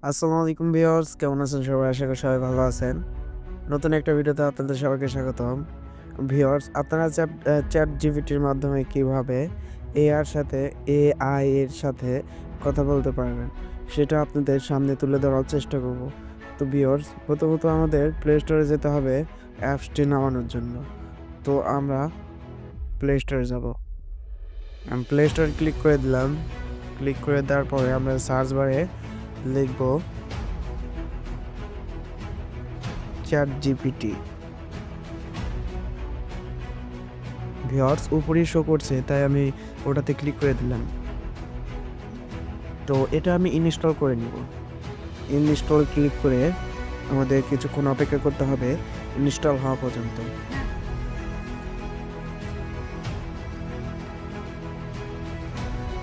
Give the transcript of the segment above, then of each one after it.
আসসালামু আলাইকুম ভিউয়ার্স, কেমন আছেন সবাই? আশা করি সবাই ভালো আছেন। নতুন একটা ভিডিওতে আপনাদের সবাইকে স্বাগতম। ভিউয়ার্স, আপনারা চ্যাট জিপিটির মাধ্যমে কিভাবে এআর সাথে এআই এর সাথে কথা বলতে পারবেন সেটা আপনাদের সামনে তুলে ধরার চেষ্টা করব। তো ভিউয়ার্স, প্রথমত আমাদের প্লে স্টোরে যেতে হবে অ্যাপসটি নামানোর জন্য। তো আমরা প্লে স্টোরে যাব। আমি প্লে স্টোরে ক্লিক করে দিলাম। ক্লিক করে দেওয়ার পরে আমরা সার্চ বারে লিখব চ্যাট জিপিটি। ভিউয়ার্স উপরেই শো করছে, তাই আমি ওটাতে ক্লিক করে দিলাম। তো এটা আমি ইনস্টল করে নিব। ইনস্টল ক্লিক করে আমাদের কিছুক্ষণ অপেক্ষা করতে হবে ইনস্টল হওয়া পর্যন্ত।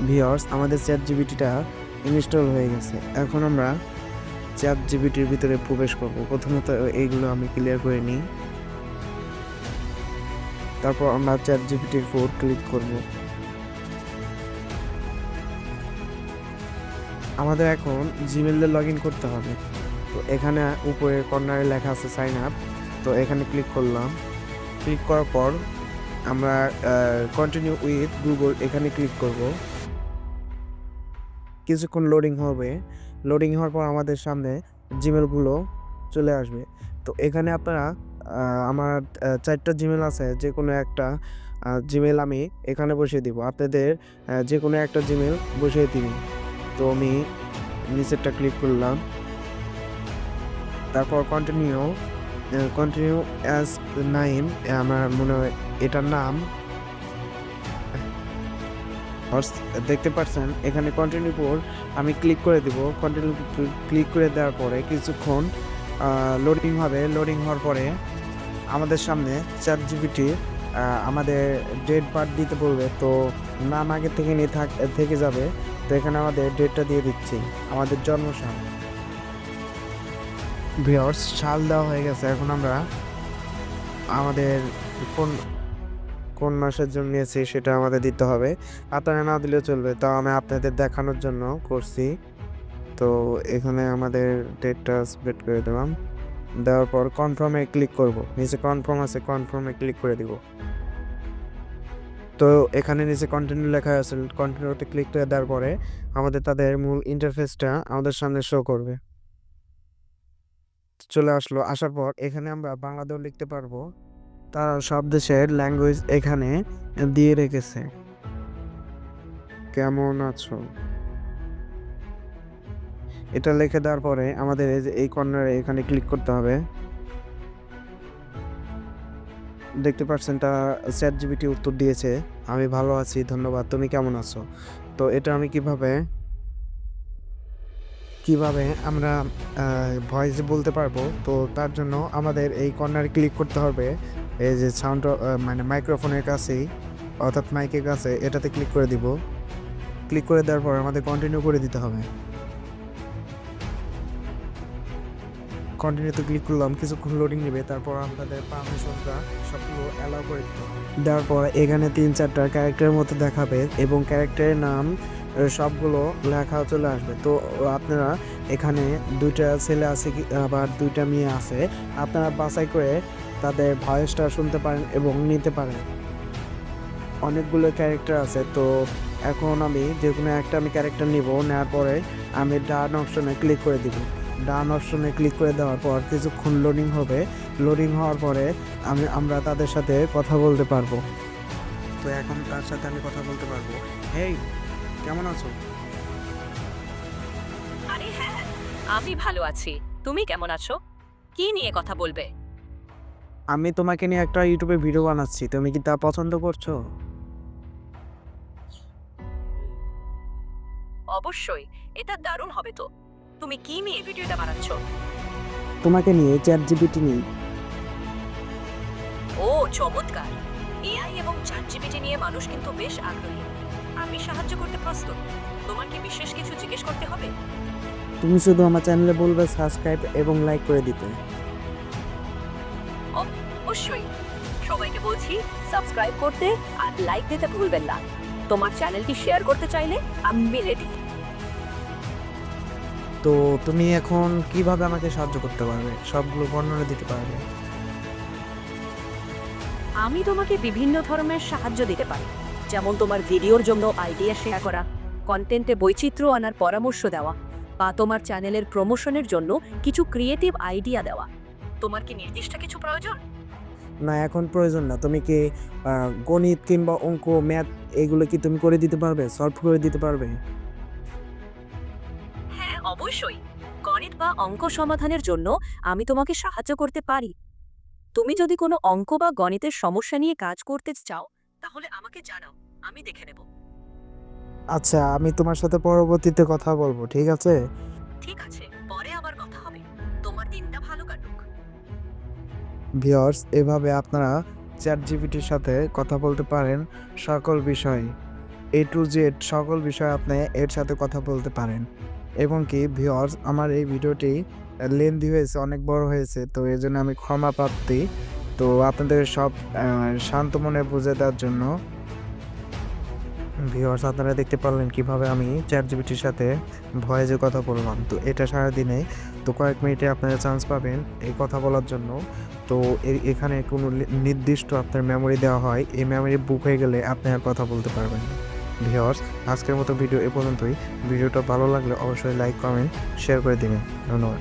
ভিউয়ার্স, আমাদের চ্যাট জিপিটিটা ইনস্টল হয়ে গেছে। এখন আমরা চ্যাট জিপিটির ভিতরে প্রবেশ করব। প্রথমত এইগুলো আমি ক্লিয়ার করে নিই, তারপর আমরা চ্যাট জিপিটির উপর ক্লিক করব। আমাদের এখন জিমেল দিয়ে লগ ইন করতে হবে। তো এখানে উপরে কর্নারে লেখা আছে সাইন আপ। তো এখানে ক্লিক করলাম। ক্লিক করার পর আমরা কন্টিনিউ উইথ গুগল এখানে ক্লিক করব। কিছুক্ষণ লোডিং হবে। লোডিং হওয়ার পর আমাদের সামনে জিমেলগুলো চলে আসবে। তো এখানে আপনারা আমার 4টা জিমেল আছে, যে কোনো একটা জিমেল আমি এখানে বসিয়ে দিব। আপনাদের যে কোনো একটা জিমেল বসিয়ে দিন। তো আমি নিচেরটা ক্লিক করলাম। তারপর কন্টিনিউ অ্যাজ নাইম, আমার মনে হয় এটার নাম। দেখতে পাচ্ছেন এখানে কন্টিনিউ পর আমি ক্লিক করে দিব। কন্টিনিউ ক্লিক করে দেওয়ার পরে কিছুক্ষণ লোডিং হবে। লোডিং হওয়ার পরে আমাদের সামনে চ্যাট জিপিটি আমাদের ডেট বার্থ দিতে বলবে। তো নাম আগে থেকে নিয়ে থেকে যাবে। তো এখানে আমাদের ডেটটা দিয়ে দিচ্ছি, আমাদের জন্মসাল। ভিউয়ার্স, সাল দেওয়া হয়ে গেছে। এখন আমরা আমাদের কোন কোন মাসের জন্য নিয়েছি সেটা আমাদের দিতে হবে। আপনারা না দিলেও চলবে, তাও আমি আপনাদের দেখানোর জন্য করছি। তো এখানে আমাদের ডেটটা সিলেক্ট করে দিলাম। দেওয়ার পর কনফার্মে ক্লিক করব। নিচে কনফার্ম আছে, কনফার্মে ক্লিক করে দিব। তো এখানে নিচে কন্টিনিউ লেখা আছে, কন্টিনিউতে ক্লিক করে দেওয়ার পরে আমাদের তাদের মূল ইন্টারফেসটা আমাদের সামনে শো করবে। চলে আসলো। আসার পর এখানে আমরা বাংলাতেও লিখতে পারবো। তারা সব দেশের ল্যাঙ্গুয়েজ এখানে দিয়ে রেখেছে। কেমন আছো, এটা লিখে দেওয়ার পরে আমাদের এই যে এই কর্নারে এখানে ক্লিক করতে হবে। দেখতে পাচ্ছেন তা চ্যাট জিপিটি উত্তর দিয়েছে, আমি ভালো আছি ধন্যবাদ, তুমি কেমন আছো। তো এটা আমি কিভাবে আমরা ভয়েসে বলতে পারবো। তো তার জন্য আমাদের এই কর্নারে ক্লিক করতে হবে। এই যে সাউন্ড মানে মাইক্রোফোনের কাছেই, অর্থাৎ মাইকের কাছে, এটাতে ক্লিক করে দিব। ক্লিক করে দেওয়ার পর আমাদের কন্টিনিউ করে দিতে হবে। কন্টিনিউতে ক্লিক করলাম। কিছুক্ষণ লোডিং নেবে, তারপর আপনাদের পারমিশনটা সবগুলো অ্যালাউ করে দিতে হবে। দেওয়ার পর এখানে 3-4টা ক্যারেক্টারের মতো দেখাবে এবং ক্যারেক্টারের নাম সবগুলো লেখা চলে আসবে। তো আপনারা এখানে 2টা ছেলে আছে আবার 2টা মেয়ে আছে, আপনারা বাছাই করে তাদের ভয়েসটা শুনতে পারেন এবং নিতে পারেন। অনেকগুলো ক্যারেক্টার আছে। তো এখন আমি যে কোনো একটা ক্যারেক্টার নিব। নেওয়ার পরে আমি ডান অপশনে ক্লিক করে দিব। ডান অপশনে ক্লিক করে দেওয়ার পর কিছুক্ষণ লোডিং হবে। লোডিং হওয়ার পরে আমরা তাদের সাথে কথা বলতে পারবো। তো এখন তার সাথে আমি কথা বলতে পারবো। হেই, কেমন আছো? আরে হ্যাঁ, আমি ভালো আছি। তুমি কেমন আছো? কি নিয়ে কথা বলবে? আমি তোমাকে নিয়ে একটা ইউটিউবে ভিডিও বানাচ্ছি, তুমি কি তা পছন্দ করছো? অবশ্যই, এটা দারুণ হবে তো। তুমি কি নিয়ে ভিডিওটা বানাচ্ছো? তোমাকে নিয়ে, চ্যাট জিপিটি নিয়ে। ও চমৎকার! এআই এবং চ্যাটজিপিটি নিয়ে মানুষ কিন্তু বেশ আগ্রহী। আমি সাহায্য করতে প্রস্তুত। তোমার কি বিশেষ কিছু জিজ্ঞেস করতে হবে? তুমি শুধু আমার চ্যানেলে বলবে সাবস্ক্রাইব এবং লাইক করে দিতে। অবশ্যই, সবাইকে বলছি সাবস্ক্রাইব করতে আর লাইক দিতে ভুলবেন না। তোমার চ্যানেলটি শেয়ার করতে চাইলে আমি রেডি। তো তুমি এখন কিভাবে আমাকে সাহায্য করতে পারবে, সবগুলো বর্ণনা দিতে পারবে? আমি তোমাকে বিভিন্ন ধরনের সাহায্য দিতে পারি, যেমন তোমার ভিডিওর জন্য আইডিয়া শেয়ার করা, কন্টেন্টে বৈচিত্র্য আনার পরামর্শ দেওয়া, বা তোমার চ্যানেলের প্রমোশনের জন্য কিছু ক্রিয়েটিভ আইডিয়া দেওয়া। তোমার কি নির্দিষ্ট কিছু প্রয়োজন? না, এখন প্রয়োজন না। তুমি কি গণিত কিংবা অঙ্ক, ম্যাথ এগুলো কি তুমি করে দিতে পারবে, সলভ করে দিতে পারবে? হ্যাঁ, অবশ্যই। গণিত বা অঙ্ক সমাধানের জন্য আমি তোমাকে সাহায্য করতে পারি। তুমি যদি কোনো অঙ্ক বা গণিতের সমস্যা নিয়ে কাজ করতে চাও, তাহলে আমাকে জানাও, আমি দেখে নেব। আচ্ছা, আমি তোমার সাথে পরবর্তীতে কথা বলবো, ঠিক আছে? ঠিক আছে, পরে আবার কথা হবে। তোমার দিনটা ভালো কাটুক। ভিউয়ার্স, এভাবে আপনারা চ্যাটজিপিটির সাথে কথা বলতে পারেন সকল বিষয়ে, A to Z সকল বিষয়ে আপনি এর সাথে কথা বলতে পারেন। এবং কি ভিউয়ার্স, আমার এই ভিডিওটি লেন্দি হয়েছে, অনেক বড় হয়েছে, তো এজন্য আমি ক্ষমা প্রার্থী। তো আপনাদের সব শান্ত মনে বুঝে দেওয়ার জন্য। ভিউয়ার্স, আপনারা দেখতে পারলেন কিভাবে আমি চ্যাটজিপিটির সাথে ভয়েসে কথা বললাম। তো এটা সারাদিনে তো কয়েক মিনিটে আপনারা চান্স পাবেন এই কথা বলার জন্য। তো এখানে কোনো নির্দিষ্ট আপনার মেমোরি দেওয়া হয়, এই মেমোরি বুক হয়ে গেলে আপনি আর কথা বলতে পারবেন। ভিউয়ার্স, আজকের মতো ভিডিও এ পর্যন্তই। ভিডিওটা ভালো লাগলে অবশ্যই লাইক, কমেন্ট, শেয়ার করে দিবেন। ধন্যবাদ।